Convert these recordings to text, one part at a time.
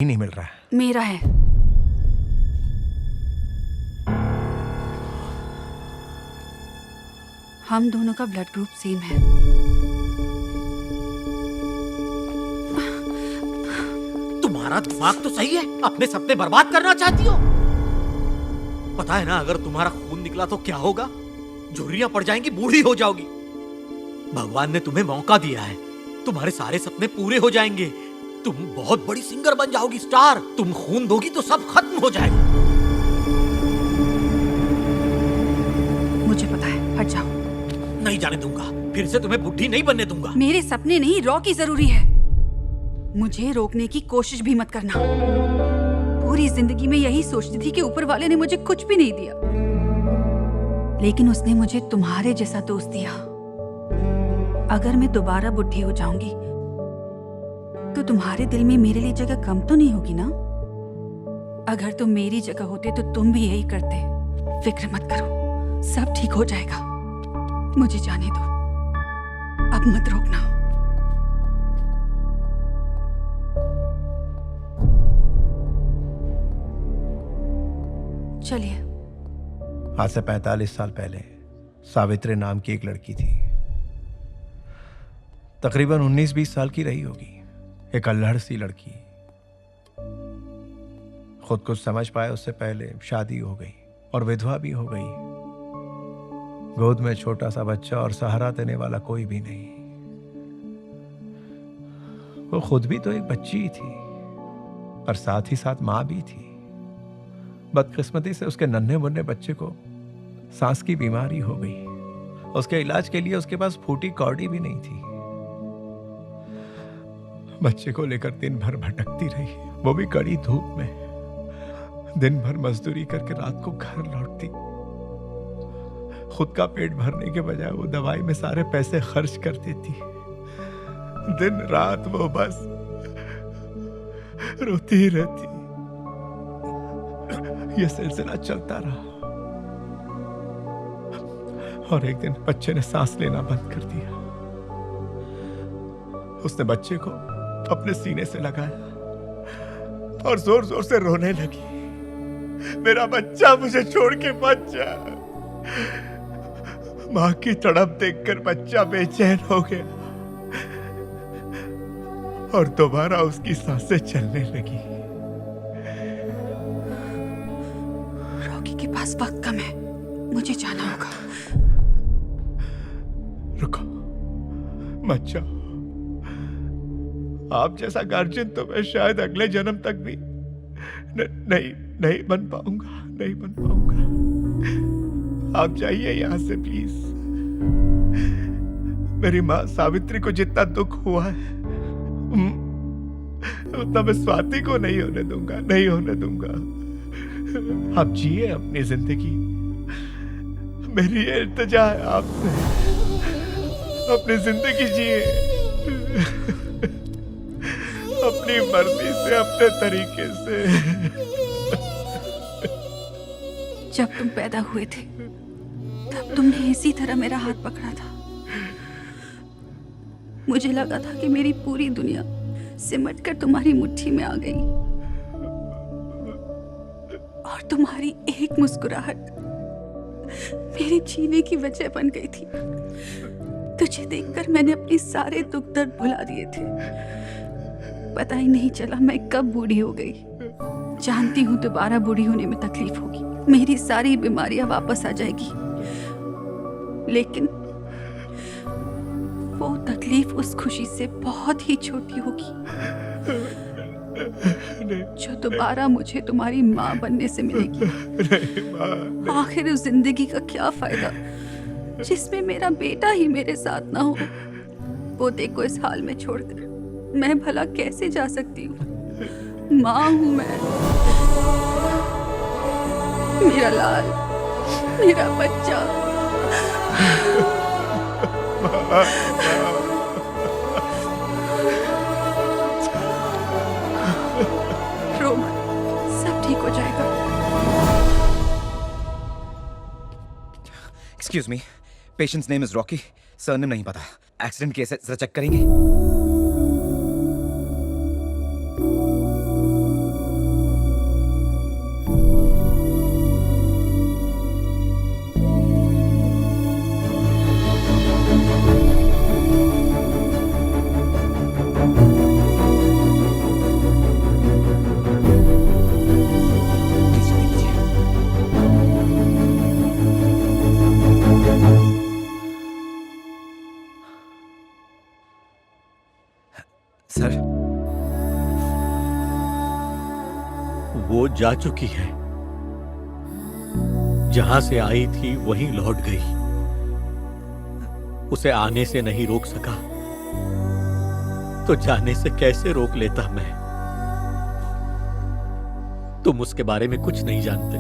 ही नहीं मिल रहा है। मेरा है। हम दोनों का ब्लड ग्रुप सेम है। तुम्हारा दिमाग तो सही है, अपने सपने बर्बाद करना चाहती हो। पता है ना, अगर तुम्हारा खून निकला तो क्या होगा? झुर्रियां पड़ जाएंगी, बूढ़ी हो जाओगी। भगवान ने तुम्हें मौका दिया है, तुम्हारे सारे सपने पूरे हो जाएंगे। तुम बहुत बड़ी सिंगर बन जाओगी, स्टार। तुम खून दोगी तो सब खत्म हो जाएगा। मुझे पता है, हट जाओ। नहीं जाने दूंगा, फिर से तुम्हें बुढ़ी नहीं बनने दूंगा। मेरे सपने नहीं, रॉकी जरूरी है। मुझे रोकने की कोशिश भी मत करना। पूरी जिंदगी में यही सोचती थी कि ऊपर वाले ने मुझे कुछ भी नहीं दिया, लेकिन उसने मुझे तुम्हारे जैसा दोस्त दिया। अगर मैं दोबारा बुढ़ी हो जाऊंगी तो तुम्हारे दिल में मेरे लिए जगह कम तो नहीं होगी ना? अगर तुम मेरी जगह होते तो तुम भी यही करते। फिक्र मत करो, सब ठीक हो जाएगा। मुझे जाने दो, अब मत रोकना। चलिए। आज से 45 साल पहले सावित्री नाम की एक लड़की थी। तकरीबन 19-20 साल की रही होगी। एक अल्हड़ सी लड़की। खुद कुछ समझ पाए उससे पहले शादी हो गई और विधवा भी हो गई। गोद में छोटा सा बच्चा और सहारा देने वाला कोई भी नहीं। वो खुद भी तो एक बच्ची ही थी और साथ ही साथ मां भी थी। बदकिस्मती से उसके नन्हे मुन्ने बच्चे को सांस की बीमारी हो गई। उसके इलाज के लिए उसके पास फूटी कौड़ी भी नहीं थी। बच्चे को लेकर दिन भर भटकती रही, वो भी कड़ी धूप में। दिन भर मजदूरी करके रात को घर लौटती। खुद का पेट भरने के बजाय वो दवाई में सारे पैसे खर्च कर देती। दिन रात वो बस रोती ही रहती। यह सिलसिला चलता रहा और एक दिन बच्चे ने सांस लेना बंद कर दिया। उसने बच्चे को अपने सीने से लगाया और जोर जोर से रोने लगी, मेरा बच्चा मुझे छोड़ के मत जा। मां की तड़प देखकर बच्चा बेचैन हो गया और दोबारा उसकी सांसें चलने लगी। रॉकी के पास वक्त कम है, मुझे जाना होगा। रुको, मत जाओ। आप जैसा गार्जियन तो मैं शायद अगले जन्म तक भी नहीं बन पाऊंगा, नहीं बन पाऊंगा। आप जाइए यहां से प्लीज। मेरी मां सावित्री को जितना दुख हुआ है उतना मैं स्वाति को नहीं होने दूंगा, नहीं होने दूंगा। आप जिए अपनी जिंदगी, मेरी ये इल्तिजा है आपसे। अपनी जिंदगी जिए अपनी मर्जी से, अपने तरीके से। जब तुम पैदा हुए थे तब तुमने इसी तरह मेरा हाथ पकड़ा था। मुझे लगा था कि मेरी पूरी दुनिया सिमट कर तुम्हारी मुट्ठी में आ गई और तुम्हारी एक मुस्कुराहट मेरे जीने की वजह बन गई थी। तुझे देखकर मैंने अपने सारे दुख दर्द भुला दिए थे। पता ही नहीं चला मैं कब बूढ़ी हो गई। जानती हूँ दोबारा बूढ़ी होने में तकलीफ होगी, मेरी सारी बीमारियां वापस आ जाएगी, लेकिन वो तकलीफ उस खुशी से बहुत ही छोटी होगी जो दोबारा मुझे तुम्हारी माँ बनने से मिलेगी। आखिर उस जिंदगी का क्या फायदा जिसमें मेरा बेटा ही मेरे साथ ना हो। पोते को इस हाल में छोड़कर मैं भला कैसे जा सकती हूँ? माँ हूँ मैं, मेरा लाल, मेरा बच्चा। रो मत, सब ठीक हो जाएगा। Excuse me, patients name is Rocky, surname नहीं पता। एक्सीडेंट केस है, जरा चेक करेंगे? वो जा चुकी है। जहां से आई थी वहीं लौट गई। उसे आने से नहीं रोक सका तो जाने से कैसे रोक लेता मैं। तुम उसके बारे में कुछ नहीं जानते।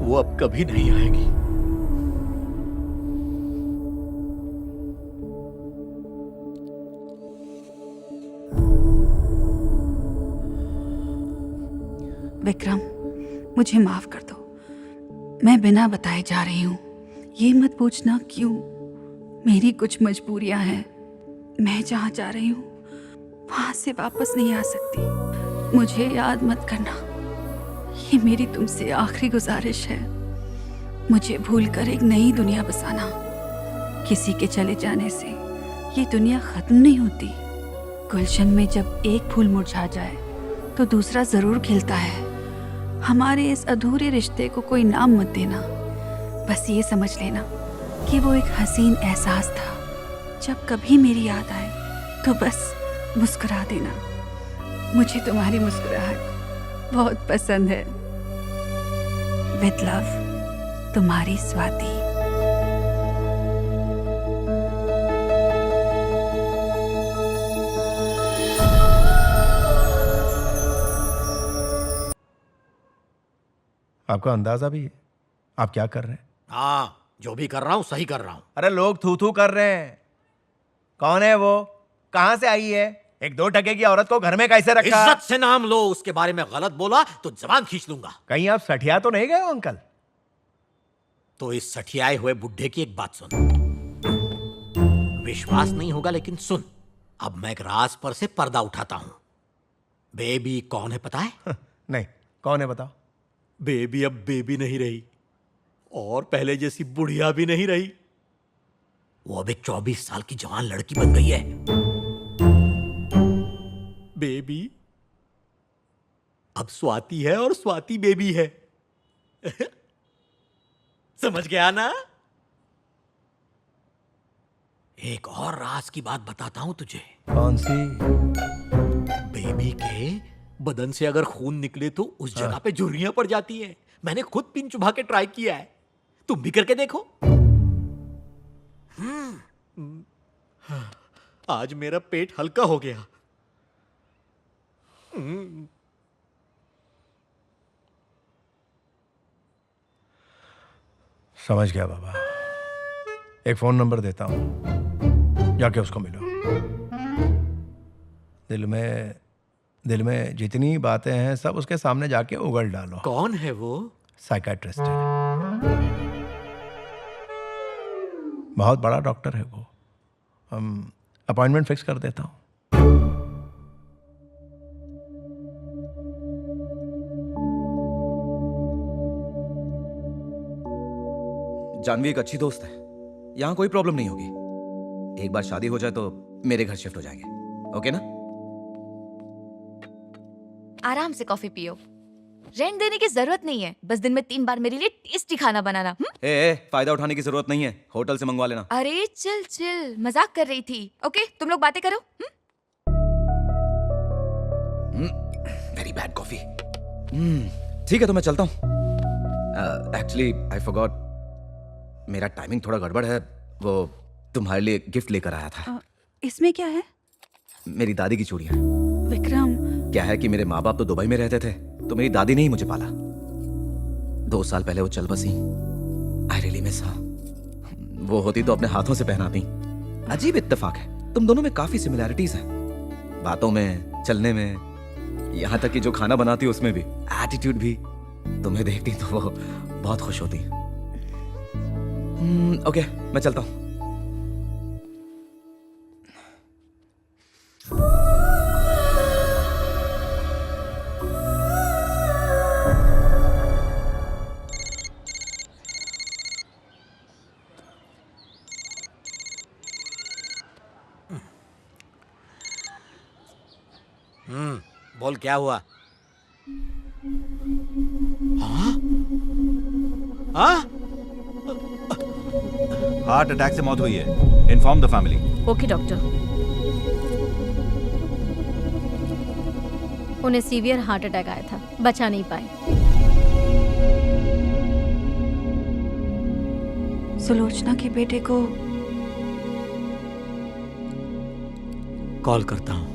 वो अब कभी नहीं आएगी। विक्रम, मुझे माफ कर दो। मैं बिना बताए जा रही हूँ। ये मत पूछना क्यों। मेरी कुछ मजबूरियां हैं। मैं जहाँ जा रही हूँ वहां से वापस नहीं आ सकती। मुझे याद मत करना। ये मेरी तुमसे आखिरी गुजारिश है। मुझे भूलकर एक नई दुनिया बसाना। किसी के चले जाने से ये दुनिया खत्म नहीं होती। गुलशन में जब एक फूल मुरझा जाए तो दूसरा जरूर खिलता है। हमारे इस अधूरे रिश्ते को कोई नाम मत देना। बस ये समझ लेना कि वो एक हसीन एहसास था। जब कभी मेरी याद आए तो बस मुस्कुरा देना। मुझे तुम्हारी मुस्कुराहट बहुत पसंद है। विद लव, तुम्हारी स्वाति। आपको अंदाजा भी है आप क्या कर रहे हैं? हाँ, जो भी कर रहा हूं सही कर रहा हूं। अरे लोग थू थू कर रहे हैं। कौन है वो? कहां से आई है? एक 2 टके की औरत को घर में कैसे रखा? इज्जत से नाम लो। उसके बारे में गलत बोला तो जबान खींच लूंगा। कहीं आप सठिया तो नहीं गए हो अंकल? तो इस सठियाए हुए बुड्ढे की एक बात सुन। विश्वास नहीं होगा लेकिन सुन। अब मैं एक राज पर से पर्दा उठाता हूं। बेबी कौन है पता है? नहीं, कौन है बताओ? बेबी अब बेबी नहीं रही और पहले जैसी बुढ़िया भी नहीं रही। वो अब एक 24 साल की जवान लड़की बन गई है। बेबी अब स्वाति है और स्वाति बेबी है। समझ गया ना? एक और राज की बात बताता हूं तुझे। कौन सी? बेबी के बदन से अगर खून निकले तो उस जगह पे झुर्रियां पड़ जाती हैं। मैंने खुद पिन चुभा के ट्राई किया है। तुम भी करके देखो। आज मेरा पेट हल्का हो गया। समझ गया बाबा। एक फोन नंबर देता हूं, जाके उसको मिलो। दिल में जितनी बातें हैं सब उसके सामने जाके उगल डालो। कौन है वो? साइकाट्रिस्ट है। बहुत बड़ा डॉक्टर है वो। अपॉइंटमेंट फिक्स कर देता हूं। जानवी एक अच्छी दोस्त है। यहाँ कोई प्रॉब्लम नहीं होगी। एक बार शादी हो जाए तो मेरे घर शिफ्ट हो जाएंगे। ओके ना? आराम से कॉफी पियो। रेंट देने की जरूरत नहीं है। बस दिन में 3 बार मेरे लिए टेस्टी खाना बनाना। फायदा उठाने की जरूरत नहीं है। होटल से मंगवा लेना। अरे चिल मजाक कर रही थी। ओके, तुम लोग बातें करो। Very bad coffee. ठीक है तो मैं चलता हूँ। एक्चुअली आई फॉरगॉट, मेरा टाइमिंग थोड़ा गड़बड़ है। वो तुम्हारे लिए गिफ्ट लेकर आया था। इसमें क्या है? मेरी दादी की चूड़ियां। विक्रम, क्या है कि मेरे माँ बाप तो दुबई में रहते थे, तो मेरी दादी ने ही मुझे पाला। 2 साल पहले वो चल बसी। I really miss her. वो होती तो अपने हाथों से पहनाती। अजीब इत्तेफाक है, तुम दोनों में काफी सिमिलैरिटीज हैं। बातों में, चलने में, यहाँ तक कि जो खाना बनाती उसमें भी, एटीट्यूड भी। तुम्हें देखती तो वो बहुत खुश होती। ओके, मैं चलता हूँ। बोल क्या हुआ? हाँ? हाँ? हार्ट अटैक से मौत हुई है। Inform the family. Okay doctor. उन्हें सीवियर हार्ट अटैक आया था, बचा नहीं पाए। सुलोचना के बेटे को कॉल करता हूं।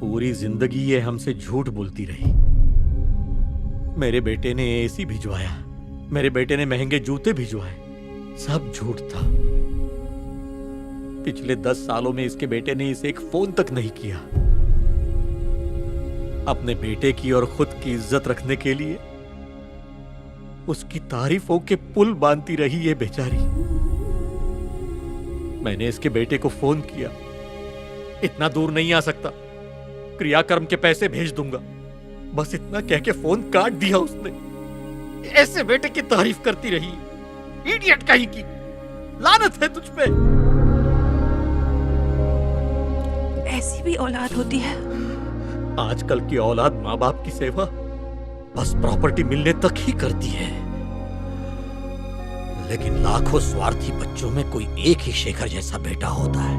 पूरी जिंदगी ये हमसे झूठ बोलती रही। मेरे बेटे ने एसी भिजवाया, मेरे बेटे ने महंगे जूते भिजवाए, सब झूठ था। पिछले 10 सालों में इसके बेटे ने इसे एक फोन तक नहीं किया। अपने बेटे की और खुद की इज्जत रखने के लिए उसकी तारीफों के पुल बांधती रही ये बेचारी। मैंने इसके बेटे को फोन किया, इतना दूर नहीं आ सकता, क्रियाकर्म के पैसे भेज दूंगा, बस इतना कह के फोन काट दिया उसने। ऐसे बेटे की तारीफ करती रही, इडियट कहीं की, लानत है तुझ पे। ऐसी भी औलाद होती है। आजकल की औलाद माँ बाप की सेवा बस प्रॉपर्टी मिलने तक ही करती है, लेकिन लाखों स्वार्थी बच्चों में कोई एक ही शेखर जैसा बेटा होता है।